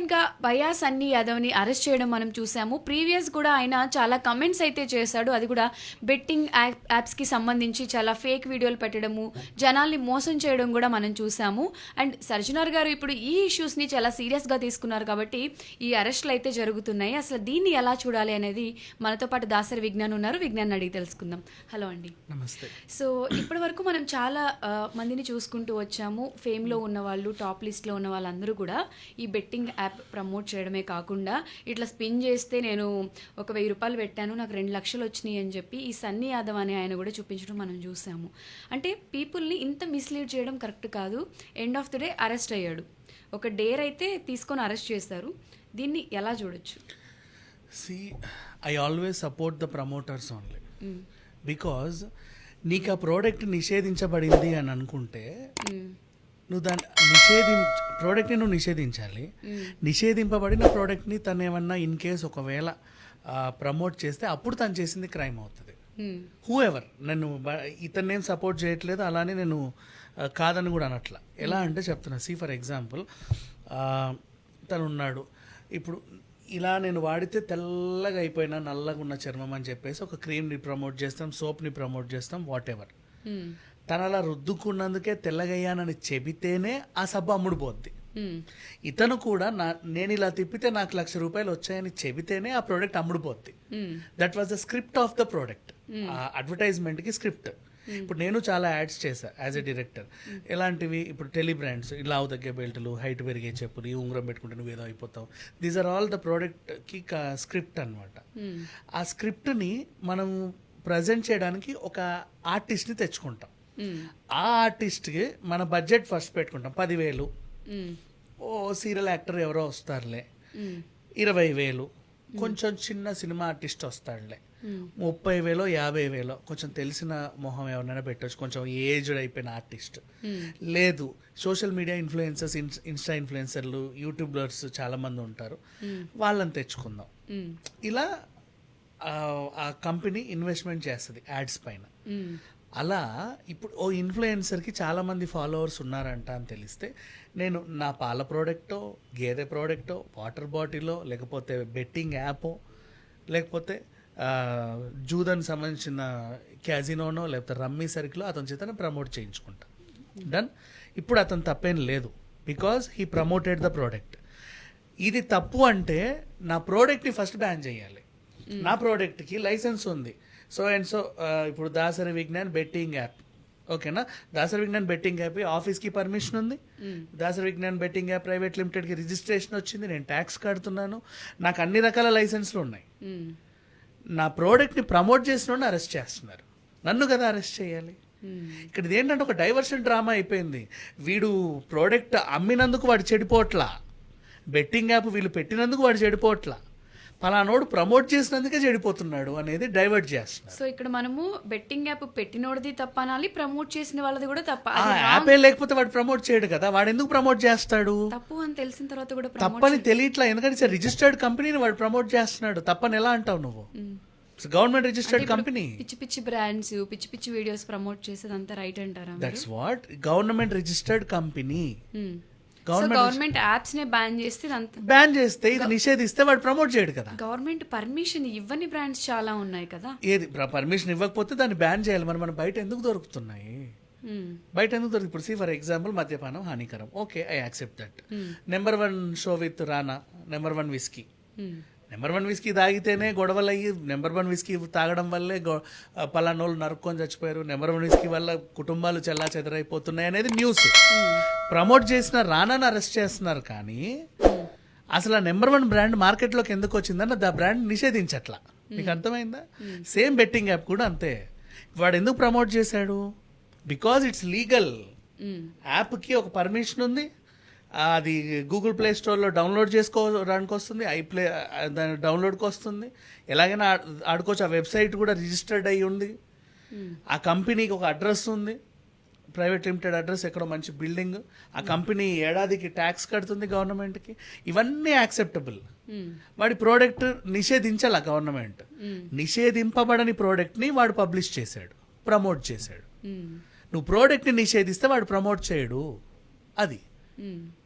రీసెంట్గా భయ్యా సన్నీ యాదవ్ని అరెస్ట్ చేయడం మనం చూసాము. ప్రీవియస్ కూడా ఆయన చాలా కమెంట్స్ అయితే చేశాడు. అది కూడా బెట్టింగ్ యాప్స్కి సంబంధించి చాలా ఫేక్ వీడియోలు పెట్టడము, జనాల్ని మోసం చేయడం కూడా మనం చూసాము. అండ్ సర్జనర్ గారు ఇప్పుడు ఈ ఇష్యూస్ని చాలా సీరియస్గా తీసుకున్నారు కాబట్టి ఈ అరెస్టులు అయితే జరుగుతున్నాయి. అసలు దీన్ని ఎలా చూడాలి అనేది మనతో పాటు దాసరి విజ్ఞాన్ ఉన్నారు. విజ్ఞాన్ అడిగి తెలుసుకుందాం. హలో అండి. నమస్తే. సో ఇప్పటి వరకు మనం చాలా మందిని చూసుకుంటూ వచ్చాము. ఫేమ్లో ఉన్న వాళ్ళు, టాప్ లిస్ట్లో ఉన్న వాళ్ళందరూ కూడా ఈ బెట్టింగ్ యాప్ ప్రమోట్ చేయడమే కాకుండా ఇట్లా స్పిన్ చేస్తే నేను ఒక 1000 రూపాయలు పెట్టాను, నాకు 2 లక్షలు వచ్చినాయి అని చెప్పి ఈ సన్నీ యాదవ్ అనే ఆయన కూడా చూపించడం మనం చూసాము. అంటే పీపుల్ని ఇంత మిస్లీడ్ చేయడం కరెక్ట్ కాదు. End of the day arrest అయ్యాడు. ఒక డేర్ అయితే తీసుకొని అరెస్ట్ చేశారు. దీన్ని ఎలా చూడొచ్చు? I always support the promoters only because నీకు ఆ ప్రోడక్ట్ నిషేధించబడింది అని అనుకుంటే నువ్వు దాన్ని ప్రోడక్ట్ని నువ్వు నిషేధించాలి. నిషేధింపబడిన ప్రోడక్ట్ని తను ఏమన్నా ఇన్ కేస్ ఒకవేళ ప్రమోట్ చేస్తే అప్పుడు తను చేసింది క్రైమ్ అవుతుంది. హూ ఎవర్, నన్ను ఇతన్నేం సపోర్ట్ చేయట్లేదు, అలానే నేను కాదని కూడా అనట్లా. ఎలా అంటే చెప్తున్నా, ఫర్ ఎగ్జాంపుల్ తను ఉన్నాడు, ఇప్పుడు ఇలా నేను వాడితే తెల్లగా అయిపోయినా నల్లగా ఉన్న చర్మం అని చెప్పేసి ఒక క్రీమ్ని ప్రమోట్ చేస్తాం, సోప్ని ప్రమోట్ చేస్తాం, వాట్ ఎవర్. తను అలా రుద్దుకున్నందుకే తెల్లగయ్యానని చెబితేనే ఆ సబ్బు అమ్ముడుపోద్ది. ఇతను కూడా నేను ఇలా తిప్పితే నాకు 1,00,000 రూపాయలు వచ్చాయని చెబితేనే ఆ ప్రోడక్ట్ అమ్ముడుపోద్ది. That was the script of the product. అడ్వర్టైజ్మెంట్కి స్క్రిప్ట్. ఇప్పుడు నేను చాలా యాడ్స్ చేశా యాజ్ ఎ డైరెక్టర్. ఎలాంటివి, ఇప్పుడు టెలి బ్రాండ్స్, లావు తగ్గే బెల్టులు, హైట్ పెరిగే చెప్పులు, ఈ ఉంగరం పెట్టుకుంటే నువ్వు ఏదో అయిపోతావు, దీస్ ఆర్ ఆల్ ద ప్రోడక్ట్కి స్క్రిప్ట్ అనమాట. ఆ స్క్రిప్ట్ని మనం ప్రజెంట్ చేయడానికి ఒక ఆర్టిస్ట్ని తెచ్చుకుంటాం. ఆ ఆర్టిస్ట్కి మన బడ్జెట్ ఫస్ట్ పెట్టుకుంటాం 10,000. ఓ సీరియల్ యాక్టర్ ఎవరో వస్తారులే 20,000. కొంచెం చిన్న సినిమా ఆర్టిస్ట్ వస్తాడులే 30,000 50,000. కొంచెం తెలిసిన మొహం ఎవరైనా పెట్టవచ్చు, కొంచెం ఏజ్డ్ అయిపోయిన ఆర్టిస్ట్. లేదు, సోషల్ మీడియా ఇన్ఫ్లుయెన్సర్స్, ఇన్స్టా ఇన్ఫ్లుయెన్సర్లు, యూట్యూబర్స్ చాలా మంది ఉంటారు, వాళ్ళని తెచ్చుకుందాం. ఇలా ఆ కంపెనీ ఇన్వెస్ట్మెంట్ చేస్తుంది యాడ్స్ పైన. అలా ఇప్పుడు ఓ ఇన్ఫ్లుయెన్సర్కి చాలామంది ఫాలోవర్స్ ఉన్నారంట అని తెలిస్తే నేను నా పాల ప్రోడక్టో, గేదె ప్రోడక్టో, వాటర్ బాటిలో, లేకపోతే బెట్టింగ్ యాపో, లేకపోతే జూదానికి సంబంధించిన క్యాజినోనో, లేకపోతే రమ్మీ సర్కిలో అతని చేత ప్రమోట్ చేయించుకుంటా. డన్. ఇప్పుడు అతను తప్పేం లేదు, because he promoted the product. ఇది తప్పు అంటే నా ప్రోడక్ట్ని ఫస్ట్ బ్యాన్ చేయాలి. నా ప్రోడక్ట్కి లైసెన్స్ ఉంది, సో అండ్ సో. ఇప్పుడు దాసరి విజ్ఞాన్ బెట్టింగ్ యాప్, ఓకేనా, దాసరి విజ్ఞాన్ బెట్టింగ్ యాప్ ఆఫీస్కి పర్మిషన్ ఉంది, Dasari Vignan betting app private లిమిటెడ్కి రిజిస్ట్రేషన్ వచ్చింది, నేను ట్యాక్స్ కడుతున్నాను, నాకు అన్ని రకాల లైసెన్స్లు ఉన్నాయి. నా ప్రోడక్ట్ని ప్రమోట్ చేసిన అరెస్ట్ చేస్తున్నారు, నన్ను కదా అరెస్ట్ చేయాలి. ఇక్కడ ఏంటంటే ఒక డైవర్షన్ డ్రామా అయిపోయింది. వీడు ప్రోడక్ట్ అమ్మినందుకు వాడు చెడిపోవట్లా, బెట్టింగ్ యాప్ వీళ్ళు పెట్టినందుకు వాడు చెడిపోవట్లా, పలానోడు ప్రమోట్ చేసినందుకే చెడిపోతున్నాడు అనేది డైవర్ట్ చేస్తున్నారు. సో ఇక్కడ మనము బెట్టింగ్ యాప్ పెట్టినోడిది తప్ప అనాలి, ప్రమోట్ చేసిన వాళ్ళది కూడా తప్ప. యాపే లేకపోతే వాడు ప్రమోట్ చేయడు కదా, వాడు ఎందుకు ప్రమోట్ చేస్తాడు? తప్పు అని తెలిసిన తర్వాత కూడా తప్పని తెలియట్లా, ఎందుకంటే రిజిస్టర్డ్ కంపెనీని వాడు ప్రమోట్ చేస్తున్నాడు. తప్పని ఎలా అంటావు నువ్వు? Government registered company. పిచ్చి పిచ్చి బ్రాండ్స్, పిచ్చి పిచ్చి వీడియోస్ ప్రమోట్ చేసేది అంతా రైట్ అంటారా? That's what government registered company. Government apps నే బ్యాన్ చేస్తే ఇది నిషేధిస్తే వాడు ప్రమోట్ చేయడు కదా. గవర్నమెంట్ పర్మిషన్ ఇవ్వని బ్రాండ్స్ చాలా ఉన్నాయి కదా. ఏది పర్మిషన్ ఇవ్వకపోతే దాన్ని బ్యాన్ చేయాలి. మన బయట ఎందుకు దొరుకుతున్నాయి? బయట ఎందుకు దొరుకుతుంది? ఇప్పుడు ఫర్ ఎగ్జాంపుల్ మద్యపానం హానికరం, okay, I accept that. Number 1 show with Rana, number 1 whisky. Number 1 whisky తాగితేనే గొడవలు అయ్యి, నెంబర్ 1 విస్కీ తాగడం వల్లే పలానోళ్ళు నరుక్కొని చచ్చిపోయారు, నెంబర్ 1 విస్కీ వల్ల కుటుంబాలు చెల్లా చెదరైపోతున్నాయి అనేది న్యూస్. ప్రమోట్ చేసిన రానాను అరెస్ట్ చేస్తున్నారు, కానీ అసలు ఆ నెంబర్ 1 బ్రాండ్ మార్కెట్లోకి ఎందుకు వచ్చిందని ఆ బ్రాండ్ నిషేధించట్లా. మీకు అర్థమైందా? సేమ్ బెట్టింగ్ యాప్ కూడా అంతే. వాడు ఎందుకు ప్రమోట్ చేశాడు? Because it's legal. యాప్కి ఒక పర్మిషన్ ఉంది, అది గూగుల్ ప్లే స్టోర్లో డౌన్లోడ్ చేసుకోవడానికి వస్తుంది, దాని డౌన్లోడ్కి వస్తుంది, ఎలాగైనా ఆడుకోవచ్చు. ఆ వెబ్సైట్ కూడా రిజిస్టర్డ్ అయ్యి ఉంది, ఆ కంపెనీకి ఒక అడ్రస్ ఉంది, ప్రైవేట్ లిమిటెడ్ అడ్రస్, ఎక్కడో మంచి బిల్డింగ్. ఆ కంపెనీ ఏడాదికి ట్యాక్స్ కడుతుంది గవర్నమెంట్కి. ఇవన్నీ యాక్సెప్టబుల్. వాడి ప్రోడక్ట్ నిషేధించాల గవర్నమెంట్. నిషేధింపబడని ప్రోడక్ట్ని వాడు పబ్లిష్ చేశాడు, ప్రమోట్ చేశాడు. నువ్వు ప్రోడక్ట్ని నిషేధిస్తే వాడు ప్రమోట్ చేయడు. అది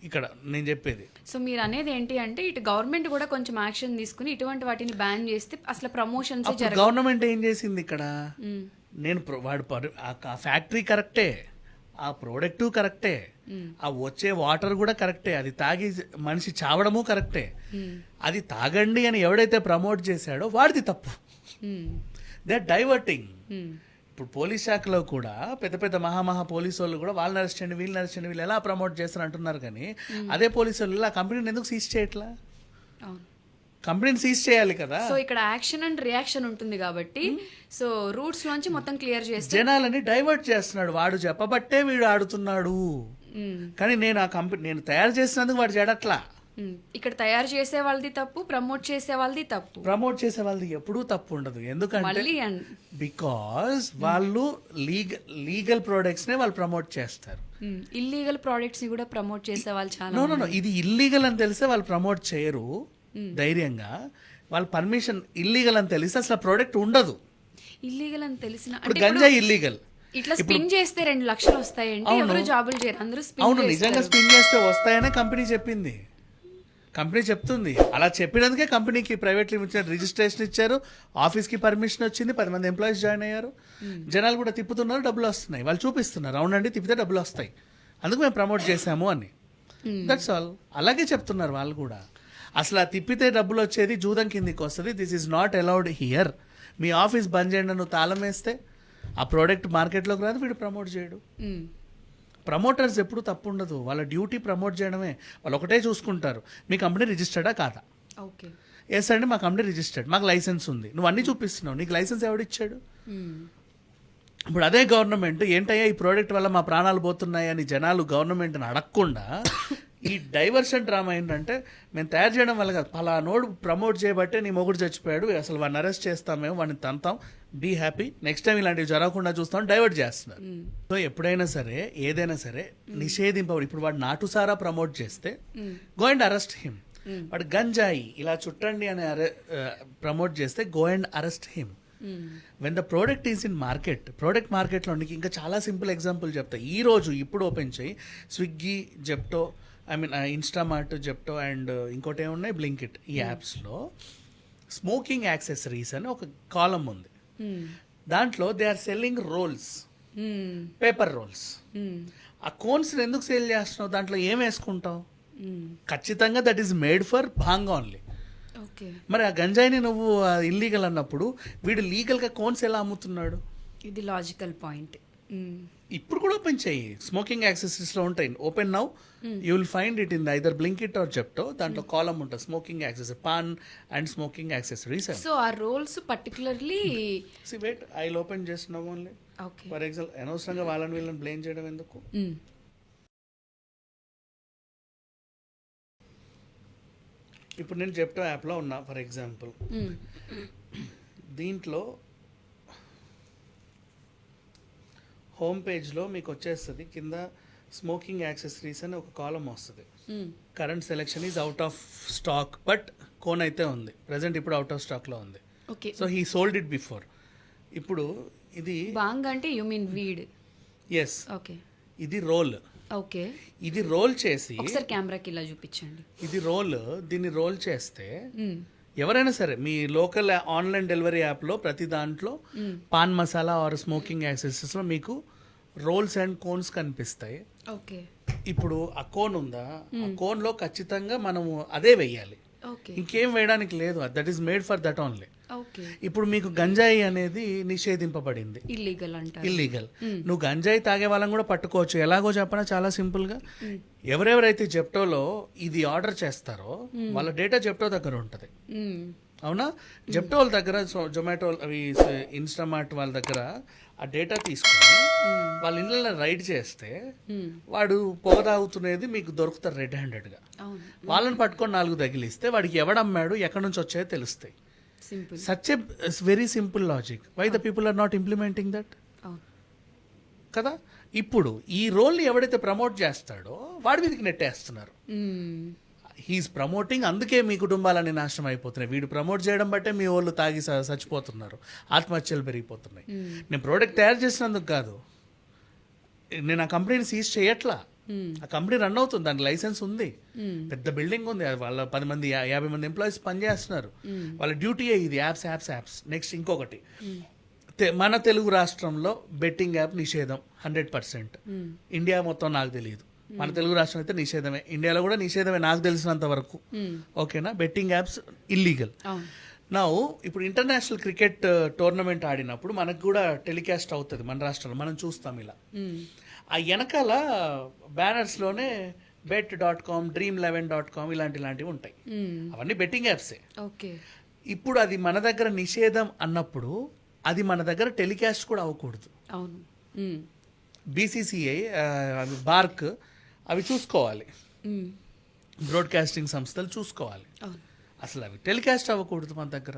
ఇక్కడ నేను చెప్పేది. సో మీరు అనేది ఏంటి అంటే ఇటు గవర్నమెంట్ కూడా కొంచెం యాక్షన్ తీసుకుని ఇటువంటి వాటిని బ్యాన్ చేస్తే అసలు ప్రమోషన్స్ అప్పుడు గవర్నమెంట్ ఏం చేసింది ఇక్కడ, నేను ఆ ఫ్యాక్టరీ కరెక్టే, ఆ ప్రోడక్ట్ కరెక్టే, ఆ వచ్చే వాటర్ కూడా కరెక్టే, అది తాగి మనిషి చావడము కరెక్టే. అది తాగండి అని ఎవడైతే ప్రమోట్ చేశాడో వాడిది తప్పు. They are diverting. ఇప్పుడు పోలీస్ శాఖలో కూడా పెద్ద పెద్ద మహా పోలీసు వాళ్ళు కూడా వాళ్ళని అరెస్ట్ చేయండి వీళ్ళని అరెస్ట్ చేయండి వీళ్ళు ఎలా ప్రమోట్ చేస్తారు అంటున్నారు. కానీ అదే పోలీసు వాళ్ళు ఆ కంపెనీని ఎందుకు సీజ్ చేయట్లా? కంపెనీని సీజ్ చేయాలి కదా. సో ఇక్కడ యాక్షన్ అండ్ రియాక్షన్ ఉంటుంది కాబట్టి సో రూట్స్ లోంచి మొత్తం క్లియర్ చేస్తే జనాలని డైవర్ట్ చేస్తున్నాడు. వాడు చెప్పబట్టే వీడు ఆడుతున్నాడు. కానీ నేను ఆ కంపెనీ నేను తయారు చేసినందుకు వాడు చెడట్లా. ఇక్కడ తయారు చేసే వాళ్ళది తప్పు, ప్రమోట్ చేసే వాళ్ళది తప్పు. ప్రమోట్ చేసే వాళ్ళది ఎప్పుడూ తప్పు ఉండదు. ఎందుకంటే బికాస్ వాళ్ళు లీగల్ ప్రొడక్ట్స్ నే వాళ్ళు ప్రమోట్ చేస్తారు. ఇల్లీగల్ ప్రోడక్ట్స్ ని కూడా ప్రమోట్ చేసే వాళ్ళు చాలా. నో ఇది ఇల్లీగల్ అని తెలిస్తే వాళ్ళు ప్రమోట్ చేయరు ధైర్యంగా. వాళ్ళ పర్మిషన్ ఇల్లీగల్ అని తెలిస్తే అసలు ప్రోడక్ట్ ఉండదు. ఇల్లీగల్ అని తెలిసిన ఇప్పుడు గంజా ఇల్లీగల్, ఇట్లా స్పిన్ చేస్తే 2 లక్షలు వస్తాయంటే ఎవరు జాబులు చేయరు, అందరూ అవును నిజంగా స్పిన్ చేస్తే వస్తాయనే కంపెనీ చెప్పింది. కంపెనీ చెప్తుంది. అలా చెప్పినందుకే కంపెనీకి ప్రైవేట్ లిమిటెడ్ రిజిస్ట్రేషన్ ఇచ్చారు, ఆఫీస్కి పర్మిషన్ వచ్చింది, 10 మంది ఎంప్లాయీస్ జాయిన్ అయ్యారు. జనాలు కూడా తిప్పుతున్నారు, డబ్బులు వస్తున్నాయి. వాళ్ళు చూపిస్తున్నారు అవునండి తిప్పితే డబ్బులు వస్తాయి, అందుకు మేము ప్రమోట్ చేశాము అని. That's all. అలాగే చెప్తున్నారు వాళ్ళు కూడా. అసలు ఆ తిప్పితే డబ్బులు వచ్చేది జూదం కిందికి వస్తుంది. This is not allowed here. మీ ఆఫీస్ బంద్ చేయండి నువ్వు తాళం వేస్తే ఆ ప్రోడక్ట్ మార్కెట్లోకి రాదు, వీడు ప్రమోట్ చేయడు. ప్రమోటర్స్ ఎప్పుడు తప్పు ఉండదు, వాళ్ళ డ్యూటీ ప్రమోట్ చేయడమే. వాళ్ళు ఒకటే చూసుకుంటారు, మీ కంపెనీ రిజిస్టర్డా కాదా. ఓకే ఎస్ అండి మా కంపెనీ రిజిస్టర్డ్, మాకు లైసెన్స్ ఉంది. నువ్వు అన్నీ చూపిస్తున్నావు, నీకు లైసెన్స్ ఎవడిచ్చాడు? ఇప్పుడు అదే గవర్నమెంట్ ఏంటయ్యా ఈ ప్రోడక్ట్ వల్ల మా ప్రాణాలు పోతున్నాయి అని జనాలు గవర్నమెంట్ని అడగకుండా ఈ డైవర్షన్ డ్రామా ఏంటంటే మేము తయారు చేయడం వల్ల కాదు, పలా నోడు ప్రమోట్ చేయబట్టే నీ మొగుడు చచ్చిపోయాడు, అసలు వాడిని అరెస్ట్ చేస్తాం, మేము వాడిని తంతాం, బీ హ్యాపీ, నెక్స్ట్ టైం ఇలాంటివి జరగకుండా చూస్తాం, డైవర్ట్ చేస్తున్నారు. సో ఎప్పుడైనా సరే ఏదైనా సరే నిషేధింపబడి, ఇప్పుడు వాడు నాటుసారా ప్రమోట్ చేస్తే గో అండ్ అరెస్ట్ హిమ్. వాడు గంజాయి ఇలా చుట్టండి అని ప్రమోట్ చేస్తే go and arrest him. When the product is in market, product మార్కెట్లో ఇంకా చాలా సింపుల్ ఎగ్జాంపుల్ చెప్తా. ఈ రోజు ఇప్పుడు ఓపెన్ చేయి Swiggy, Zepto, Instamart, Zepto and ఇంకోటి ఏమున్నాయి బ్లింకిట్, ఈ యాప్స్లో స్మోకింగ్ యాక్సెసరీస్ అని ఒక కాలం ఉంది. దాంట్లో they are selling rolls, paper rolls. ఆ కోన్స్ ఎందుకు సేల్ చేస్తున్నావు? దాంట్లో ఏం వేసుకుంటావు? ఖచ్చితంగా that is made for bhang only. మరి ఆ గంజాయిని నువ్వు ఇల్లీగల్ అన్నప్పుడు వీడు లీగల్గా కోన్స్ ఎలా అమ్ముతున్నాడు? ఇది లాజికల్ పాయింట్. ఇప్పుడు కూడా ఓపెన్ చేయి, స్మోకింగ్ యాక్సెసరీస్లో ఉంటాయి. Open now you will find it in either Blinkit or Zepto. దాంట్లో కాలం ఉంటుంది smoking accessory, paan and smoking accessories. So ఆ rolls particularly wait I open చేస్తున్నావు ఓన్లీ ఫర్ ఎగ్జాంపుల్. అనవసరంగా వాళ్ళని వీళ్ళని బ్లేమ్ చేయడం ఎందుకు? ఇప్పుడు నేను జెప్టో యాప్లో ఉన్నా ఫర్ ఎగ్జాంపుల్. దీంట్లో హోమ్ పేజ్లో మీకు వచ్చేస్తుంది కింద స్మోకింగ్ యాక్సెసరీస్ అని ఒక కాలం వస్తుంది. Current selection is out of stock but cone అయితే ఉంది ప్రజెంట్, ఇప్పుడు అవుట్ ఆఫ్ స్టాక్లో ఉంది. So he sold it before. ఇప్పుడు ఇది బాంగ్ అంటే you mean weed. Yes. Okay ఇది రోల్. ఓకే ఇది రోల్ చేసి ఒకసారి కెమెరాకి ఇలా చూపించండి. ఇది రోల్. దీన్ని రోల్ చేస్తే ఎవరైనా సరే మీ లోకల్ ఆన్లైన్ డెలివరీ యాప్లో ప్రతి దాంట్లో పాన్ మసాలా ఆర్ స్మోకింగ్ యాక్సెసరీస్లో మీకు రోల్స్ అండ్ కోన్స్ కనిపిస్తాయి. ఓకే ఇప్పుడు ఆ కోన్ ఉందా, ఆ కోన్లో ఖచ్చితంగా మనము అదే వేయాలి, ఇంకేం వేయడానికి లేదు. That is made for that only. ఇప్పుడు మీకు గంజాయి అనేది నిషేధింపబడింది, ఇల్లీగల్. నువ్వు గంజాయి తాగే వాళ్ళని కూడా పట్టుకోవచ్చు. ఎలాగో చెప్పనా, చాలా సింపుల్ గా. ఎవరెవరైతే జెప్టోలో ఇది ఆర్డర్ చేస్తారో వాళ్ళ డేటా జెప్టో దగ్గర ఉంటది, అవునా? జెప్టో వాళ్ళ దగ్గర, జొమాటో, అవి ఇన్స్టామార్ట్ వాళ్ళ దగ్గర ఆ డేటా తీసుకొని వాళ్ళ ఇళ్ళలో రైడ్ చేస్తే వాడు పొగ తాగుతున్నది మీకు దొరుకుతారు రెడ్ హ్యాండెడ్గా. వాళ్ళని పట్టుకొని 4 తగిలిస్తే వాడికి ఎవడమ్మాడు, ఎక్కడి నుంచి వచ్చాయో తెలుస్తాయి. Such a very simple logic. Why the people are not implementing that కదా? ఇప్పుడు ఈ రోల్ని ఎవడైతే ప్రమోట్ చేస్తాడో వాడి మీదకి నెట్టేస్తున్నారు. హీఈస్ ప్రమోటింగ్, అందుకే మీ కుటుంబాలన్నీ నాశనం అయిపోతున్నాయి. వీడు ప్రమోట్ చేయడం బట్టే మీ వాళ్ళు తాగి చచ్చిపోతున్నారు, ఆత్మహత్యలు పెరిగిపోతున్నాయి. నేను ప్రోడక్ట్ తయారు చేసినందుకు కాదు, నేను ఆ కంపెనీని సీజ్ చేయట్లా, ఆ కంపెనీ రన్ అవుతుంది, దానికి లైసెన్స్ ఉంది, పెద్ద బిల్డింగ్ ఉంది, అది వాళ్ళ 10 మంది 50 మంది ఎంప్లాయీస్ పనిచేస్తున్నారు. వాళ్ళ డ్యూటీ ఇది యాప్స్. నెక్స్ట్ ఇంకొకటి, మన తెలుగు రాష్ట్రంలో బెట్టింగ్ యాప్ నిషేధం 100%. ఇండియా మొత్తం నాకు తెలియదు, మన తెలుగు రాష్ట్రం అయితే నిషేధమే, ఇండియాలో కూడా నిషేధమే నాకు తెలిసినంత వరకు. ఓకేనా, బెట్టింగ్ యాప్స్ ఇల్లీగల్. నా ఇప్పుడు ఇంటర్నేషనల్ క్రికెట్ టోర్నమెంట్ ఆడినప్పుడు మనకు కూడా టెలికాస్ట్ అవుతుంది మన రాష్ట్రంలో, మనం చూస్తాం ఇలా. ఆ వెనకాల బ్యానర్స్లోనే bet.com, dream11.com ఇలాంటివి ఉంటాయి. అవన్నీ బెట్టింగ్ యాప్సే. ఓకే. ఇప్పుడు అది మన దగ్గర నిషేధం అన్నప్పుడు అది మన దగ్గర టెలికాస్ట్ కూడా అవ్వకూడదు. అవును. బీసీసీఐ, బార్క్ అవి చూసుకోవాలి, బ్రాడ్కాస్టింగ్ సంస్థలు చూసుకోవాలి, అసలు అవి టెలికాస్ట్ అవ్వకూడదు మన దగ్గర.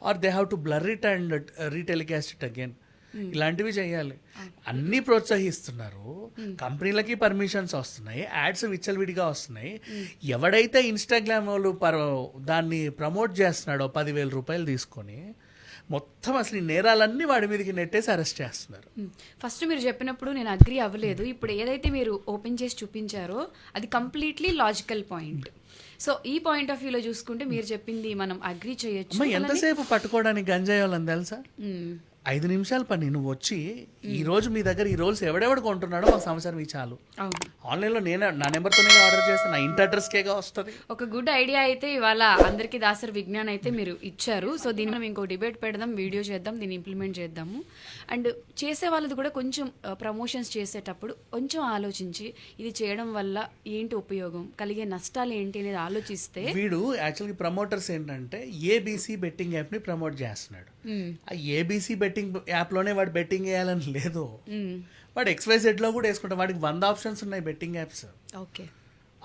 Are they have to blur it and retelecast it again. ఇలాంటివి చేయాలి. అన్నీ ప్రోత్సహిస్తున్నారు, కంపెనీలకి పర్మిషన్స్ వస్తున్నాయి, యాడ్స్ విచ్చలవిడిగా వస్తున్నాయి. ఎవడైతే ఇన్స్టాగ్రామ్ వాళ్ళు దాన్ని ప్రమోట్ చేస్తున్నాడో 10,000 రూపాయలు తీసుకొని మొత్తం అసలు ఈ నేరాలన్నీ వాడి మీదకి నెట్టేసి అరెస్ట్ చేస్తున్నారు. ఫస్ట్ మీరు చెప్పినప్పుడు నేను అగ్రీ అవ్వలేదు. ఇప్పుడు ఏదైతే మీరు ఓపెన్ చేసి చూపించారో అది కంప్లీట్లీ లాజికల్ పాయింట్. సో ఈ పాయింట్ ఆఫ్ వ్యూలో చూసుకుంటే మీరు చెప్పింది మనం అగ్రీ చేయొచ్చు. ఎంతసేపు పట్టుకోవడానికి గంజాయి వాళ్ళని తెలుసా? 5 నిమిషాల పని. నువ్వు వచ్చి ఈ రోజు మీ దగ్గర ఈ రోల్స్ ఎవడెవడు కొంటున్నాడో మాకు సమాచారం ఈ చాలు. ఆన్లైన్లో నేను నా నెంబర్తోనే ఆర్డర్ చేస్తాను, నా ఇంటి అడ్రస్కేగా వస్తుంది. ఒక గుడ్ ఐడియా అయితే ఇవాళ అందరికీ దాసరి విజ్ఞాన్ అయితే మీరు ఇచ్చారు. సో దీన్ని మనం ఇంకో డిబేట్ పెడదాం, వీడియో చేద్దాం, దీన్ని ఇంప్లిమెంట్ చేద్దాము. అండ్ చేసే వాళ్ళది కూడా కొంచెం ప్రమోషన్స్ చేసేటప్పుడు కొంచెం ఆలోచించి ఇది చేయడం వల్ల ఏంటి ఉపయోగం, కలిగే నష్టాలు ఏంటి అనేది ఆలోచిస్తే. వీడు యాక్చువల్గా ప్రమోటర్స్ ఏంటంటే ఏబీసీ బెట్టింగ్ యాప్ని ప్రమోట్ చేస్తున్నాడు. ఆ ఏబీసీ బెట్టింగ్ యాప్లోనే వాడు బెట్టింగ్ వేయాలని లేదు, వాడు XYZ లో కూడా వేసుకుంటాడు. వాడికి 100 ఆప్షన్స్ ఉన్నాయి బెట్టింగ్ యాప్స్. ఓకే,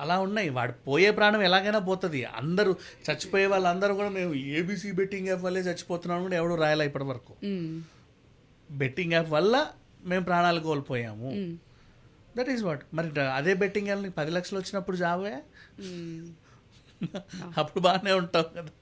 అలా ఉన్నాయి. వాడు పోయే ప్రాణం ఎలాగైనా పోతుంది. అందరూ చచ్చిపోయే వాళ్ళందరూ కూడా మేము ఏబీసీ బెట్టింగ్ యాప్ వల్లే చచ్చిపోతున్నాం కూడా ఎవడు రాయాలి ఇప్పటి వరకు. బెట్టింగ్ యాప్ వల్ల మేము ప్రాణాలు కోల్పోయాము, దట్ ఈస్ వాట్. మరి అదే బెట్టింగ్ యాప్ 10 లక్షలు వచ్చినప్పుడు జావే, అప్పుడు బాగానే ఉంటావు కదా.